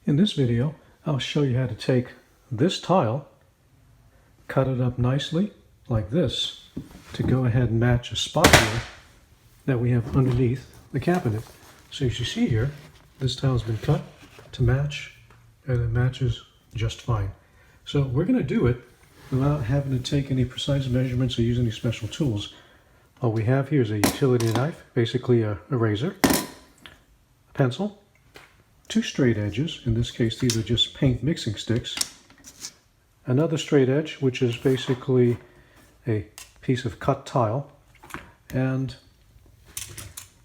In this video, I'll show you how to take this tile, cut it up nicely like this, to go ahead and match a spot here that we have underneath the cabinet. So as you see here, this tile has been cut to match, and it matches just fine. So we're going to do it without having to take any precise measurements or use any special tools. All we have here is a utility knife, basically a razor, a pencil, two straight edges. In this case, these are just paint mixing sticks. Another straight edge, which is basically a piece of cut tile, and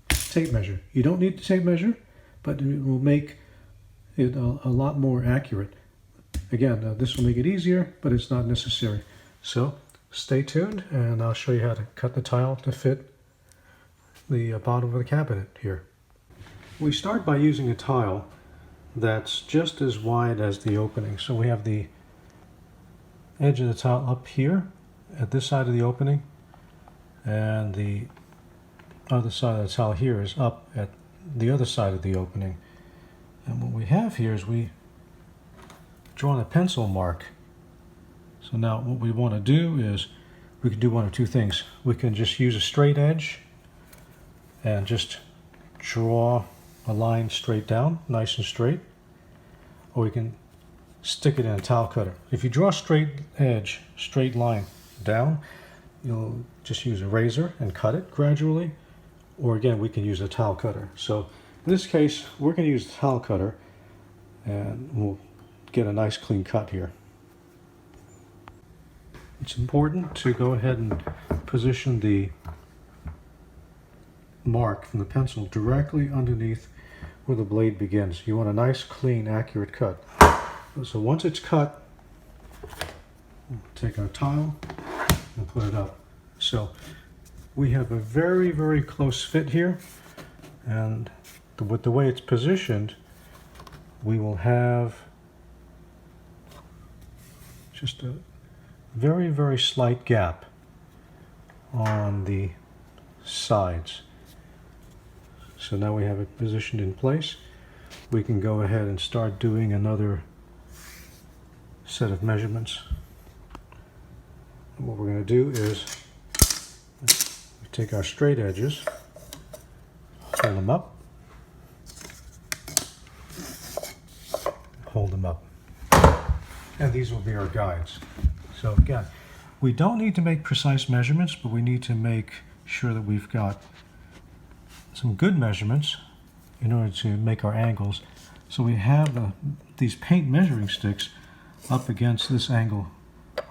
tape measure. You don't need the tape measure, but it will make it a lot more accurate. Again, this will make it easier, but it's not necessary. So stay tuned, and I'll show you how to cut the tile to fit the bottom of the cabinet here. We start by using a tile that's just as wide as the opening. So we have the edge of the tile up here at this side of the opening, and the other side of the tile here is up at the other side of the opening. And what we have here is we drawn a pencil mark. So now what we want to do is we can do one of two things. We can just use a straight edge and just draw a line straight down, nice and straight, or we can stick it in a tile cutter. If you draw a straight edge, straight line down, you'll just use a razor and cut it gradually, or again, we can use a tile cutter. So in this case, we're going to use the tile cutter, and we'll get a nice clean cut here. It's important to go ahead and position the mark from the pencil directly underneath where the blade begins. You want a nice, clean, accurate cut. So once it's cut, we'll take our tile and put it up. So we have a very, very close fit here, and with the way it's positioned, we will have just a very, very slight gap on the sides. So now we have it positioned in place. We can go ahead and start doing another set of measurements. And what we're going to do is we take our straight edges, hold them up, hold them up. And these will be our guides. So again, we don't need to make precise measurements, but we need to make sure that we've got some good measurements in order to make our angles. So we have these paint measuring sticks up against this angle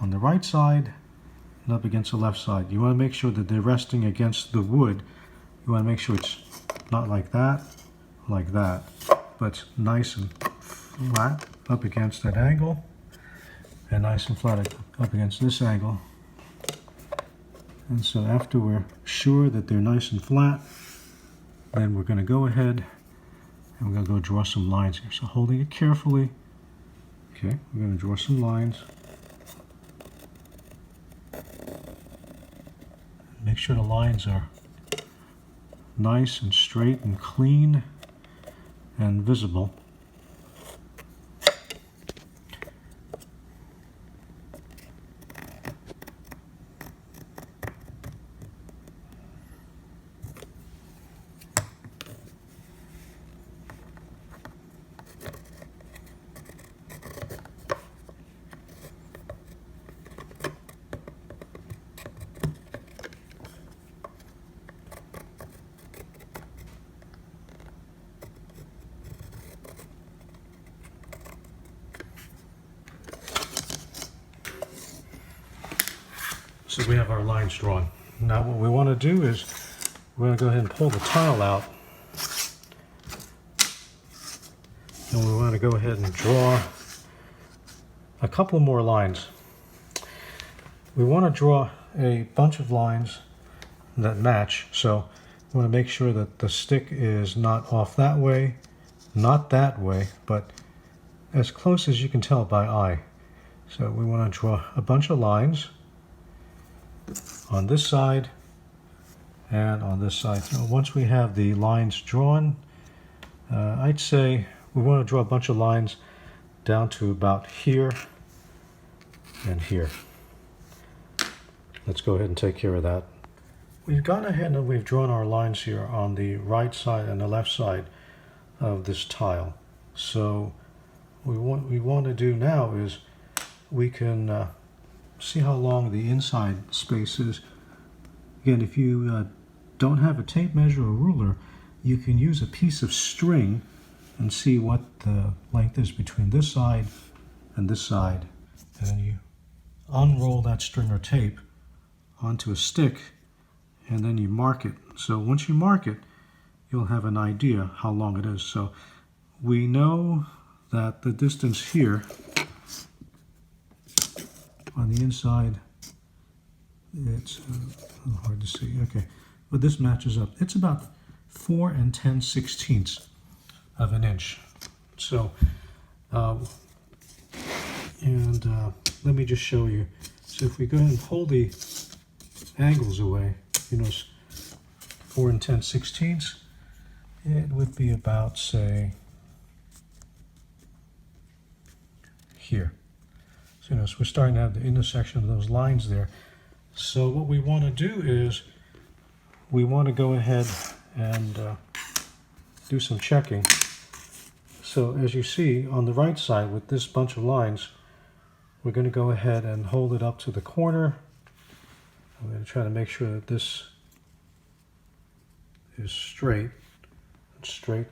on the right side and up against the left side. You want to make sure that they're resting against the wood. You want to make sure it's not like that, but it's nice and flat up against that angle, and nice and flat up against this angle. And so after we're sure that they're nice and flat, then we're going to go ahead and we're going to go draw some lines here. So holding it carefully, okay, we're going to draw some lines. Make sure the lines are nice and straight and clean and visible. So we have our lines drawn. Now what we want to do is we're going to go ahead and pull the tile out, and we want to go ahead and draw a couple more lines. We want to draw a bunch of lines that match, so we want to make sure that the stick is not off that way, not that way, but as close as you can tell by eye. So we want to draw a bunch of lines on this side and on this side. So once we have the lines drawn, I'd say we want to draw a bunch of lines down to about here and here. Let's go ahead and take care of that. We've gone ahead and we've drawn our lines here on the right side and the left side of this tile. So what we want to do now is we can see how long the inside space is. Again, if you don't have a tape measure or ruler, you can use a piece of string and see what the length is between this side and this side. And then you unroll that string or tape onto a stick and then you mark it. So once you mark it, you'll have an idea how long it is. So we know that the distance here on the inside, it's a little hard to see, okay, but this matches up. It's about 4 10/16 of an inch. So, let me just show you. So if we go ahead and pull the angles away, you know, 4 10/16, it would be about, say, here. So, you know, so we're starting to have the intersection of those lines there. So what we want to do is we want to go ahead and do some checking. So as you see on the right side with this bunch of lines, we're going to go ahead and hold it up to the corner. I'm going to try to make sure that this is straight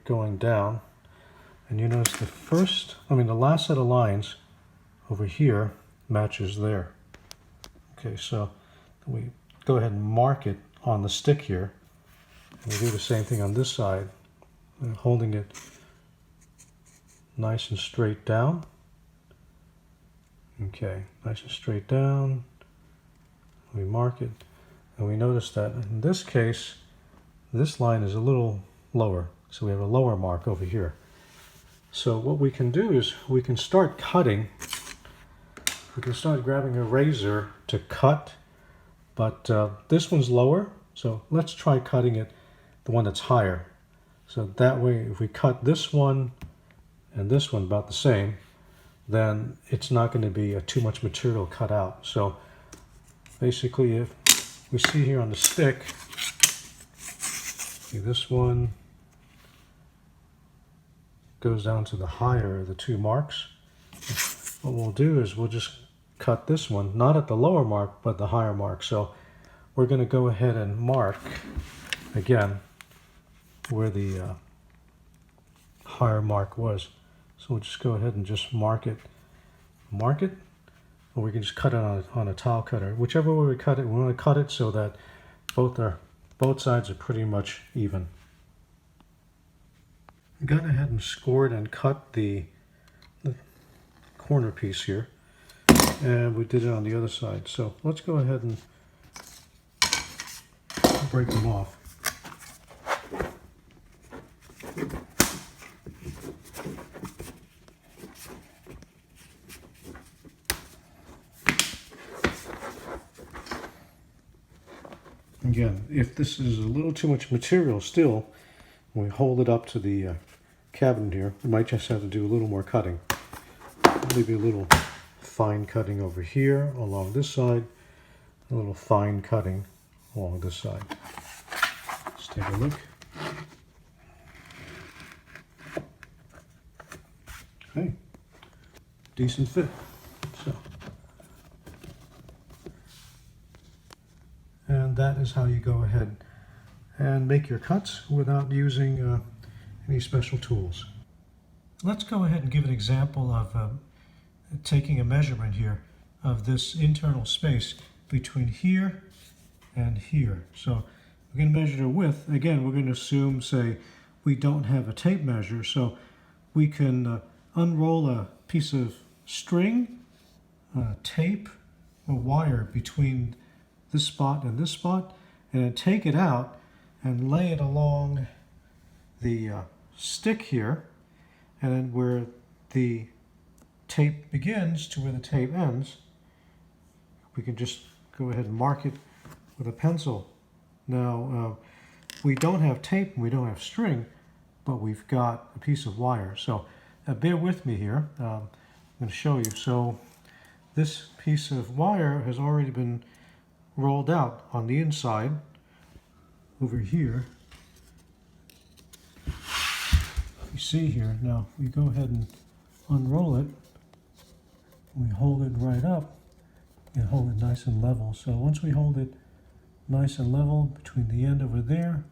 going down. And you notice the last set of lines over here matches there. Okay, so we go ahead and mark it on the stick here. And we do the same thing on this side, holding it nice and straight down. Okay, nice and straight down. We mark it, and we notice that in this case, this line is a little lower. So we have a lower mark over here. So what we can do is we can start cutting. We can start grabbing a razor to cut, but this one's lower. So let's try cutting it, the one that's higher. So that way, if we cut this one and this one about the same, then it's not going to be too much material cut out. So basically, if we see here on the stick, see this one goes down to the higher of the two marks. What we'll do is we'll just cut this one, not at the lower mark, but the higher mark. So we're going to go ahead and mark again where the higher mark was. So we'll just go ahead and just mark it, or we can just cut it on a tile cutter. Whichever way we cut it, we want to cut it so that both sides are pretty much even. I got ahead and scored and cut the corner piece here, and we did it on the other side. So let's go ahead and break them off. Again, if this is a little too much material still, when we hold it up to the cabinet here, we might just have to do a little more cutting. Maybe a little fine cutting over here along this side, a little fine cutting along this side. Let's take a look. Okay, decent fit. So, and that is how you go ahead and make your cuts without using any special tools. Let's go ahead and give an example of taking a measurement here of this internal space between here and here. So we're going to measure the width. Again, we're going to assume, say, we don't have a tape measure, so we can unroll a piece of string, tape, or wire between this spot and this spot, and then take it out and lay it along the stick here, and then where the tape begins to where the tape ends, we can just go ahead and mark it with a pencil. Now, we don't have tape and we don't have string, but we've got a piece of wire. So bear with me here. I'm going to show you. So this piece of wire has already been rolled out on the inside over here. You see here, now we go ahead and unroll it. We hold it right up and hold it nice and level. So once we hold it nice and level between the end over there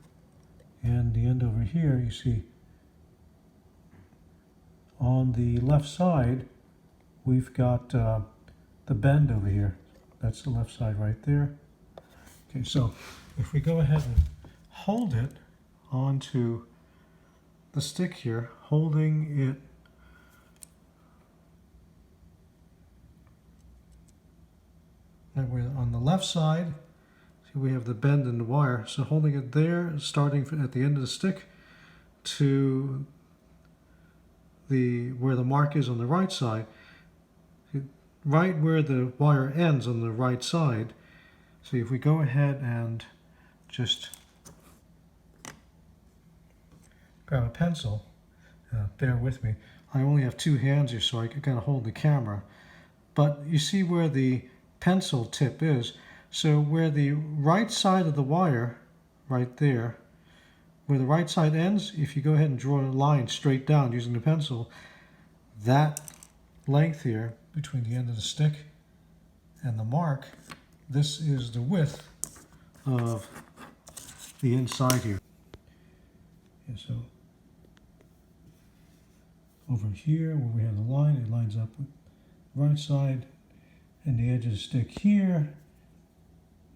and the end over here, you see on the left side we've got the bend over here. That's the left side right there. Okay, so if we go ahead and hold it onto the stick here, holding it and we're on the left side, see we have the bend in the wire, so holding it there, starting at the end of the stick to where the mark is on the right side, right where the wire ends on the right side. So if we go ahead and just grab a pencil, bear with me, I only have two hands here so I can kind of hold the camera, but you see where the pencil tip is. So where the right side of the wire, right there, where the right side ends, if you go ahead and draw a line straight down using the pencil, that length here between the end of the stick and the mark, this is the width of the inside here. And so over here where we have the line, it lines up with the right side, and the edge of the stick here,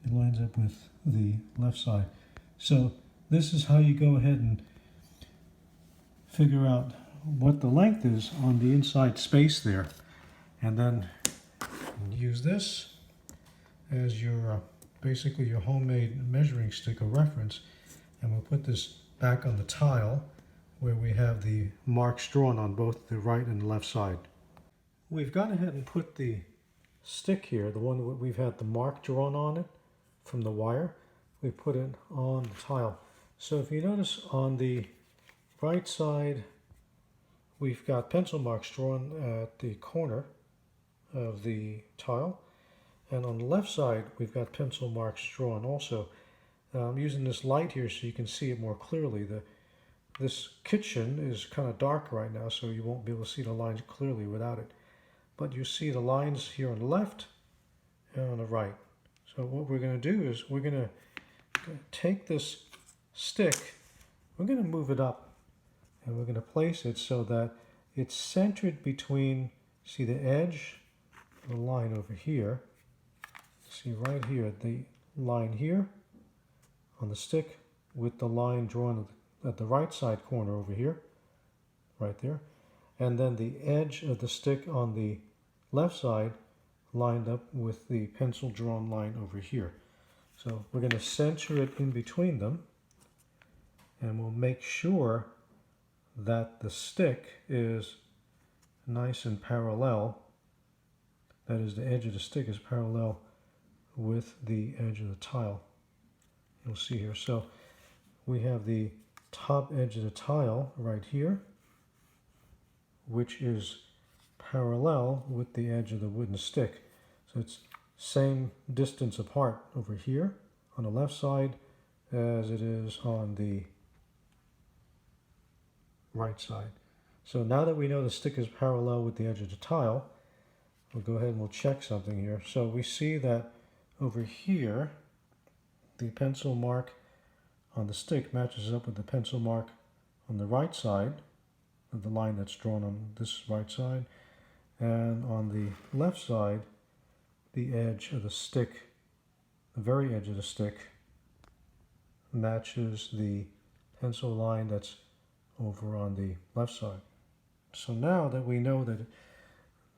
it lines up with the left side. So this is how you go ahead and figure out what the length is on the inside space there, and then use this as your basically your homemade measuring stick or reference, and we'll put this back on the tile where we have the marks drawn on both the right and the left side. We've gone ahead and put the stick here, the one that we've had the mark drawn on it from the wire, we put it on the tile. So if you notice on the right side we've got pencil marks drawn at the corner of the tile, and on the left side we've got pencil marks drawn also. I'm using this light here so you can see it more clearly. This kitchen is kind of dark right now, so you won't be able to see the lines clearly without it. But you see the lines here on the left and on the right. So what we're going to do is we're going to take this stick, we're going to move it up, and we're going to place it so that it's centered between, see the edge of the line over here, see right here, the line here on the stick with the line drawn at the right side corner over here, right there, and then the edge of the stick on the left side lined up with the pencil drawn line over here. So we're going to center it in between them, and we'll make sure that the stick is nice and parallel. That is, the edge of the stick is parallel with the edge of the tile. You'll see here. So we have the top edge of the tile right here, which is parallel with the edge of the wooden stick. So it's same distance apart over here on the left side as it is on the right side. So now that we know the stick is parallel with the edge of the tile, we'll go ahead and we'll check something here. So we see that over here, the pencil mark on the stick matches up with the pencil mark on the right side of the line that's drawn on this right side, and on the left side, the edge of the stick, the very edge of the stick, matches the pencil line that's over on the left side. So now that we know that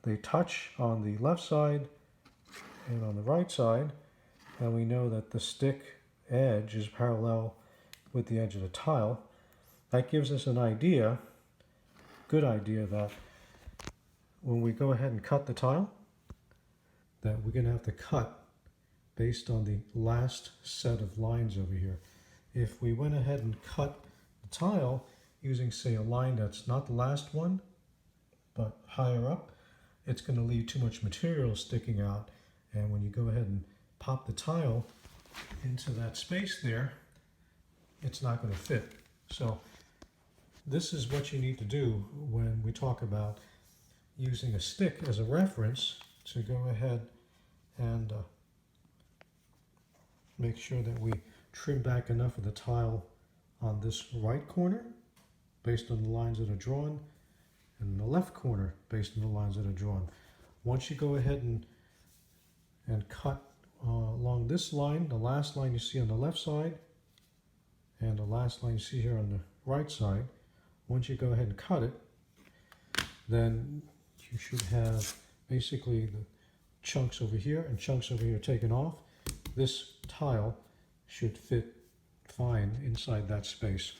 they touch on the left side and on the right side, and we know that the stick edge is parallel with the edge of the tile, that gives us an idea, good idea, that when we go ahead and cut the tile, that we're going to have to cut based on the last set of lines over here. If we went ahead and cut the tile using, say, a line that's not the last one, but higher up, it's going to leave too much material sticking out. And when you go ahead and pop the tile into that space there, it's not going to fit. So this is what you need to do when we talk about using a stick as a reference to go ahead and make sure that we trim back enough of the tile on this right corner based on the lines that are drawn, and the left corner based on the lines that are drawn. Once you go ahead and cut along this line, the last line you see on the left side and the last line you see here on the right side, once you go ahead and cut it, then you should have basically the chunks over here and chunks over here taken off. This tile should fit fine inside that space.